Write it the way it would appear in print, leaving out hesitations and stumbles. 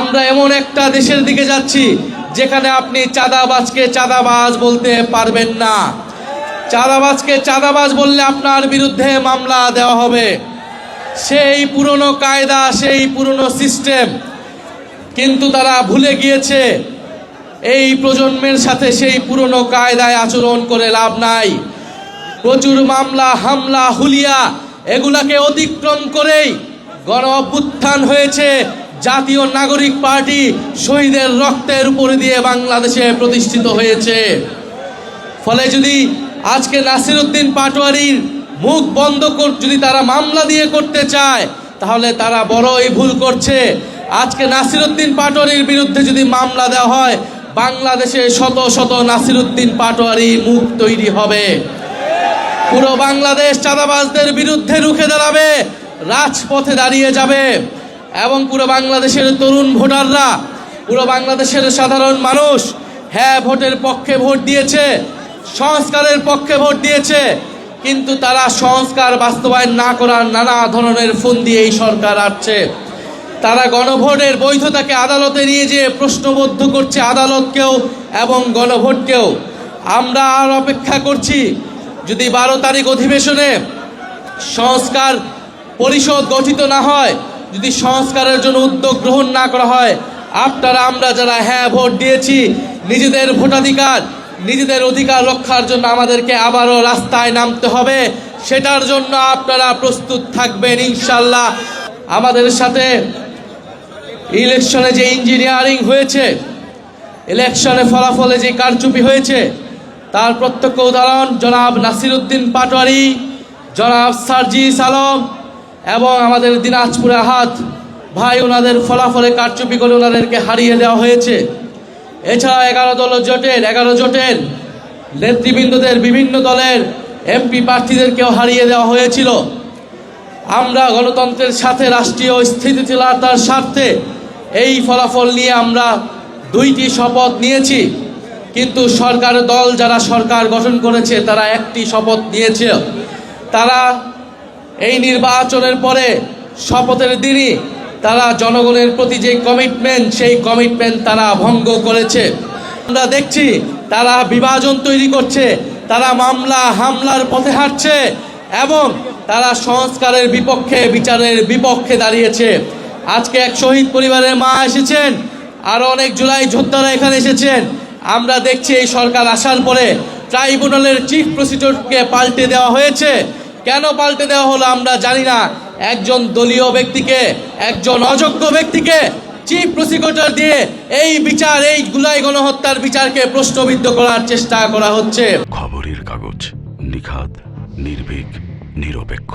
আমরা এমন একটা দেশের দিকে যাচ্ছি যেখানে আপনি চাঁদাবাজকে চাঁদাবাজ বলতে পারবেন না। চাঁদাবাজকে চাঁদাবাজ বললে আপনার বিরুদ্ধে মামলা দেওয়া হবে। সেই পুরনো কায়দা, সেই পুরনো সিস্টেম, কিন্তু তারা ভুলে গিয়েছে এই প্রজন্মের সাথে সেই পুরনো কায়দায় আচরণ করে লাভ নাই। প্রচুর মামলা, হামলা, হুলিয়া এগুলাকে অতিক্রম করেই গণ অভ্যুত্থান হয়েছে। জাতীয় নাগরিক পার্টি শহীদের রক্তের উপর দিয়ে বাংলাদেশে প্রতিষ্ঠিত হয়েছে। ফলে যদি আজকে নাসিরউদ্দিন পাটোয়ারির মুখ বন্ধ যদি তারা মামলা দিয়ে করতে চায়, তাহলে তারা বড়ই ভুল করছে। আজকে নাসিরউদ্দিন পাটোয়ারির বিরুদ্ধে যদি মামলা দেওয়া হয়, বাংলাদেশে শত শত নাসিরউদ্দিন পাটোয়ারি মুখ তৈরি হবে। পুরো বাংলাদেশ চাঁদাবাজদের বিরুদ্ধে রুখে দাঁড়াবে, রাজপথে দাঁড়িয়ে যাবে। এবং পুরো বাংলাদেশের তরুণ ভোটাররা, পুরো বাংলাদেশের সাধারণ মানুষ হ্যাঁ ভোটের পক্ষে ভোট দিয়েছে, সংস্কারের পক্ষে ভোট দিয়েছে, কিন্তু তারা সংস্কার বাস্তবায়ন না করার নানা ধরনের ফন্দি এই সরকার আসছে। তারা গণভোটের বৈধতাকে আদালতে নিয়ে যেয়ে প্রশ্নবদ্ধ করছে, আদালতকেও এবং গণভোটকেও। আমরা আর অপেক্ষা করছি, যদি 12 তারিখ অধিবেশনে সংস্কার পরিষদ গঠিত না হয়, যদি সংস্কারের জন্য উদ্যোগ গ্রহণ না করা হয়, আমরা যারা হ্যাঁ ভোট দিয়েছি, নিজেদের ভোটাধিকার, নিজেদের অধিকার রক্ষার জন্য আমাদেরকে আবারও রাস্তায় নামতে হবে। সেটার জন্য আপনারা প্রস্তুত থাকবেন ইনশাল্লাহ। আমাদের সাথে ইলেকশনে যে ইঞ্জিনিয়ারিং হয়েছে, ইলেকশনে ফলাফলে যে কারচুপি হয়েছে, তার প্রত্যক্ষ উদাহরণ জনাব নাসিরউদ্দিন পাটোয়ারি, জনাব সার্জিস আলম এবং আমাদের দিনাজপুরে আহাদ ভাই, ওনাদের ফলাফলে কারচুপি করে ওনাদেরকে হারিয়ে দেওয়া হয়েছে। এছাড়া 11 জোটের নেতৃবৃন্দদের, বিভিন্ন দলের এমপি প্রার্থীদেরকেও হারিয়ে দেওয়া হয়েছিল। আমরা গণতন্ত্রের সাথে, রাষ্ট্রীয় স্থিতিশীলতার স্বার্থে এই ফলাফল নিয়ে আমরা 2টি শপথ নিয়েছি, কিন্তু সরকার দল যারা সরকার গঠন করেছে তারা একটি শপথ নিয়েছে। তারা এই নির্বাচনের পরে শপথের দিনই তারা জনগণের প্রতি যে কমিটমেন্ট, সেই কমিটমেন্ট তারা ভঙ্গ করেছে। আমরা দেখছি তারা বিভাজন তৈরি করছে, তারা মামলা হামলার পথে হাঁটছে এবং তারা সংস্কারের বিপক্ষে, বিচারের বিপক্ষে দাঁড়িয়েছে। আজকে এক শহীদ পরিবারের মা এসেছেন, আরও অনেক জুলাই যোদ্ধারা এখানে এসেছেন। আমরা দেখছি এই সরকার আসার পরে ট্রাইব্যুনালের চিফ প্রসিকিউটরকে পাল্টে দেওয়া হয়েছে। কেন পাল্টে দেওয়া হলো আমরা জানি না। একজন দলীয় ব্যক্তিকে, একজন অযোগ্য ব্যক্তিকে চিফ প্রসিকিউটর দিয়ে এই বিচার, এই জুলাই গণহত্যার বিচারকে প্রশ্নবিদ্ধ করার চেষ্টা করা হচ্ছে। খবরের কাগজ, নিখাত, নির্ভীক, নিরপেক্ষ।